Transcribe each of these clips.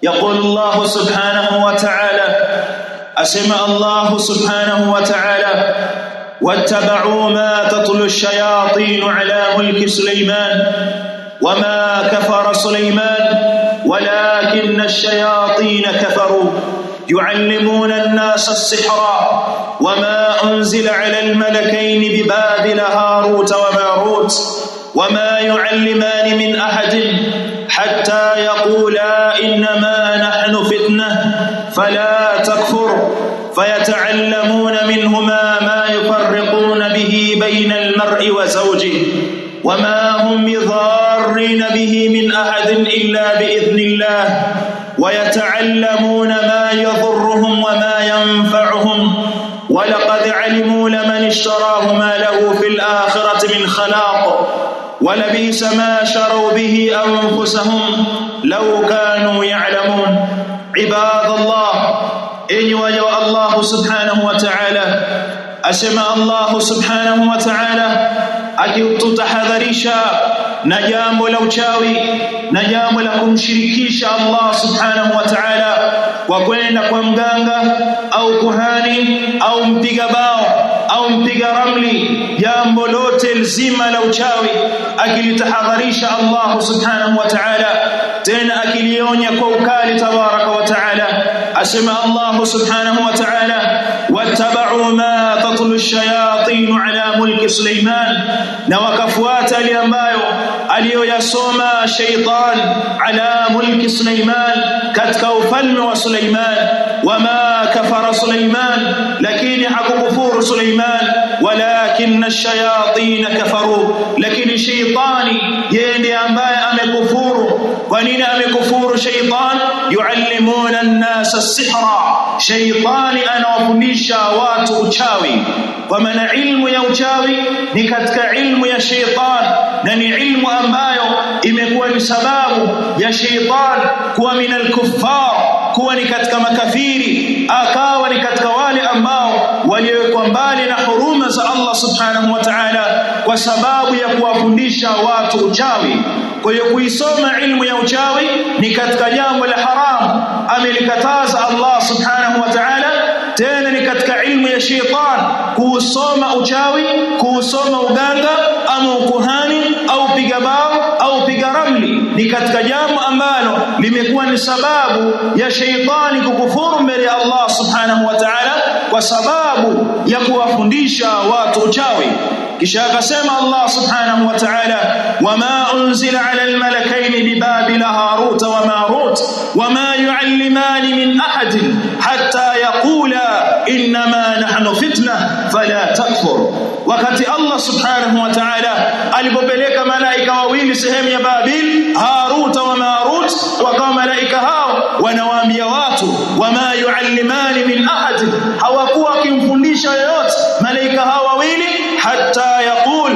يقول الله سبحانه وتعالى أسمع الله سبحانه وتعالى واتبعوا ما تتلو الشياطين على ملك سليمان وما كفر سليمان ولكن الشياطين كفروا يعلمون الناس السحر وما أنزل على الملكين ببابل هاروت وماروت وما يعلمان من أحد حتى يقولا إنما نحن فتنة فلا تكفر فيتعلمون منهما ما يفرقون به بين المرء وزوجه وما هم بضارين به من أحد إلا بإذن الله ويتعلمون ما يضرهم وما ينفعهم ولقد علموا لمن اشتراه ما له في الآخرة من خلاق ولبئس ما شروا به أنفسهم لو كانوا يعلمون. عباد الله إن وجه الله سبحانه وتعالى أسمع الله سبحانه وتعالى akitutahadharisha na jambo la uchawi na jambo la kumshirikisha Allah subhanahu wa ta'ala kwa kwenda kwa mganga au kuhani au mpiga bao au mpiga ramli, jambo lote lzima la uchawi akilitahadharisha Allah subhanahu wa ta'ala, tena akilionya kwa ukali tabaraka wa ta'ala. Asema Allah subhanahu wa ta'ala wattaba'u ma tatlu ash-shayatin ala mulki Sulaiman, na wakafuata yale ambayo aliyoyasoma shaytan ala mulki Sulaiman, katika ufalme wa Sulaiman. Wama kafara Sulaiman, lakini hakukufuru Sulaiman, walakinna ash-shayatin kafaru, lakini shaytani yeye ndiye ambaye amekufuru. Kwa nini amekufuru shaytan? Yuallimuna an-nasa as-sihra, shaytani anawafundisha watu uchawi. Kwa maana ilmu ya uchawi ni katika ilmu ya shaytan, na ni ilmu ambayo imekuwa ni sababu ya shaytan kuwa minal kuffar, kuwa ni katika makafiri, akawa ni katika wale ambao waliowekwa mbali na huruma za Allah subhanahu wa ta'ala kwa sababu ya kuwafundisha watu uchawi. Kwa hiyo kuisoma ilmu ya uchawi ni katika jambo la haramu, amelikataza Allah subhanahu wa ta'ala. Tena ni katika ilmu ya shaytan kusoma uchawi, kusoma uganga ama ukuhani au piga bao au piga ramli, ni katika jambo ambalo limekuwa ni sababu ya shaytani kukufuru mbele ya Allah subhanahu wa ta'ala kwa sababu ya kuwafundisha watu uchawi. Kisha akasema Allah subhanahu wa ta'ala wama unzila ala almalakaini bibabila haruta wa marut wama yuallimani min ahadin hatta yaqula innama nahnu fitna fala takfur. Wakati Allah subhanahu wa ta'ala alipopeleka malaika wawili sehemu ya Babil, Haruta wa Marut, wakawa malaika hao wanawaambia watu wama yuallimani min ahadin, hawakuwa wakimfundisha yoyote malaika hao wawili, hatta yaqul,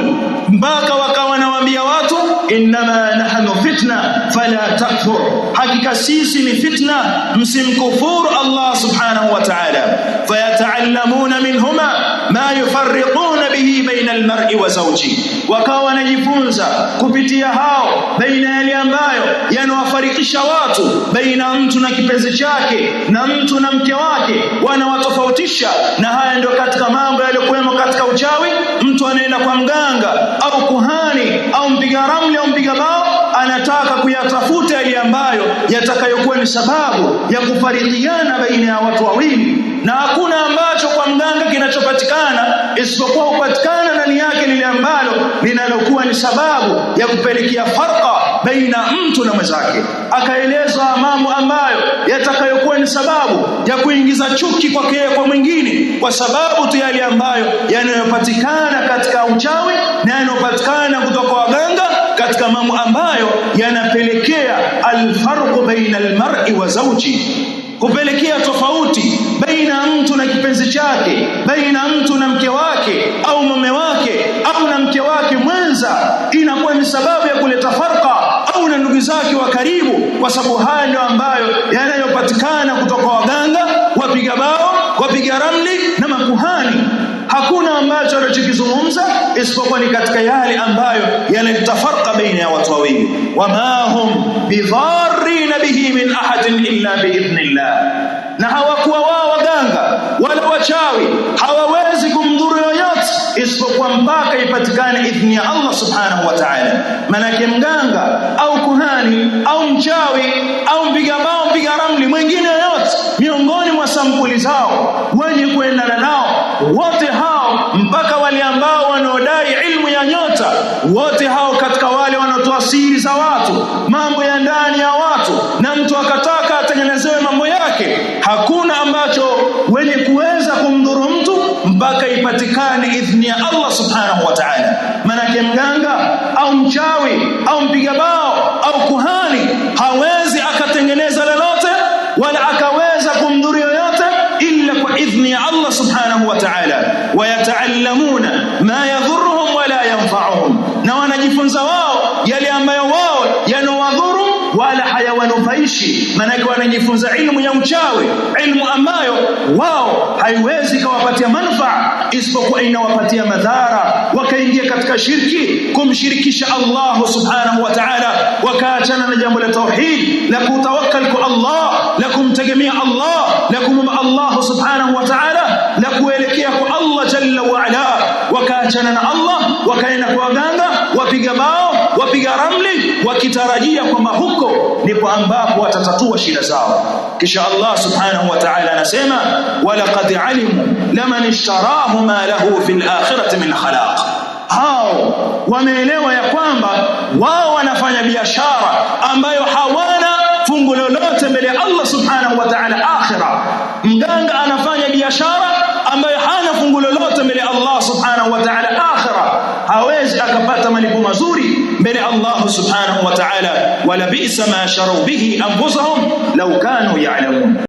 mpaka wakawa wanawaambia watu innama nahnu fitna fala takfur, hakika sisi ni fitna, msimkufuru Allah subhanahu wa ta'ala. Fayata'allamuna minhuma ma yufarriquna bihi baina almar'i wa zawji, wakawa wanajifunza kupitia hao baina yale ambayo yanawafarikisha watu, baina mtu na kipenzi chake na mtu na mke wake, wanawatofautisha. Na haya ndio katika mambo yaliyokuwemo katika uchawi. Mtu anaenda kwa mganga au kuhani au mpiga ramli au mpiga bao, anataka kuyatafuta yale ambayo yatakayokuwa ni sababu ya kufarikiana baina ya watu wawili, na hakuna ambacho kwa mganga kinachopatikana isipokuwa upatikana ndani yake lile ambalo linalokuwa ni sababu ya kupelekea farqa baina mtu na mwenzake. Akaeleza mambo ambayo yatakayokuwa ni sababu ya kuingiza chuki kwake kwa mwingine, kwa sababu tu yale ambayo yanayopatikana katika uchawi na yanayopatikana kutoka kwa waganga, katika mambo ambayo yanapelekea alfarqu baina almar'i wa zawji, kupelekea tofauti baina mtu na kipenzi chake, baina mtu na mke wake au mume wake au na mke wake mwenza, inakuwa ni sababu ya kuleta farqa, au na ndugu zake wa karibu, kwa sababu haya ndio ambayo yanayopatikana kutoka waganga, wapiga bao, wapiga ramli na makuhani. hakuna ambacho anachokizungumza isipokuwa ni katika yale ambayo yanatafarqa baina ya watu wawili. Wama hum bidharrin bihi min ahadin illa biidhnillah, na hawakuwa wao waganga wala wachawi, hawawezi kumdhuru yoyote isipokuwa mpaka ipatikane idhni ya Allah subhanahu wa ta'ala. Manake mganga au kuhani au mchawi au mpiga bao, mpiga ramli, mwingine yoyote miongoni mwa sampuli zao wenye kuendana nao, wote hao mpaka wale ambao wanaodai ilmu ya nyota, wote hao katika wale wanaotoa siri za watu, mambo ya ndani ya watu, na mtu akataka atengenezewe mambo yake, hakuna ambacho wenye kuweza kumdhuru mtu mpaka ipatikane idhni ya Allah subhanahu wa ta'ala. Manake mganga au mchawi au mpiga bao au kuhani hawezi akatengeneza lolote wala akaweza kumdhuru yoyote illa kwa idhni ya Allah subhanahu wa ta'ala. Wayataallamuna ma yadhurruhum wala yanfa'uhum, na wanajifunza wao yale ambayo wao yanawadhuru wala hayawanufaishi. Manake wanajifunza ilmu ya uchawi, ilmu ambayo wao haiwezi kuwapatia manufaa isipokuwa inawapatia madhara, wakaingia katika shirki, kumshirikisha Allah subhanahu wa ta'ala, wakaachana na jambo la tauhid, la kutawakkal kwa Allah, la kumtegemea Allah, la kumomba Allah subhanahu wa ta'ala, la kuelekea kwa Allah jalla wa ala, wakaachana na Allah, wakaenda kwa waganga, wapiga bao, wapiga ramli, wakitarajia kwamba huko ndipo ambapo watatatua shida zao. Kisha Allah subhanahu wa ta'ala anasema, walaqad alimu laman ishtarahu ma lahu fil akhirati min khalaq. Hao wameelewa ya kwamba wao wanafanya biashara ambayo hawana fungu lolote mbele ya Allah subhanahu wa ta'ala akhira. Mganga anafanya biashara ambayo hana fungu lolote mbele ya Allah subhanahu wa ta'ala akhira, hawezi akapata malipo mazuri mbele Allah subhanahu wa ta'ala. Wala bi'sa ma sharu bihi anfusahum law kanu ya'lamun.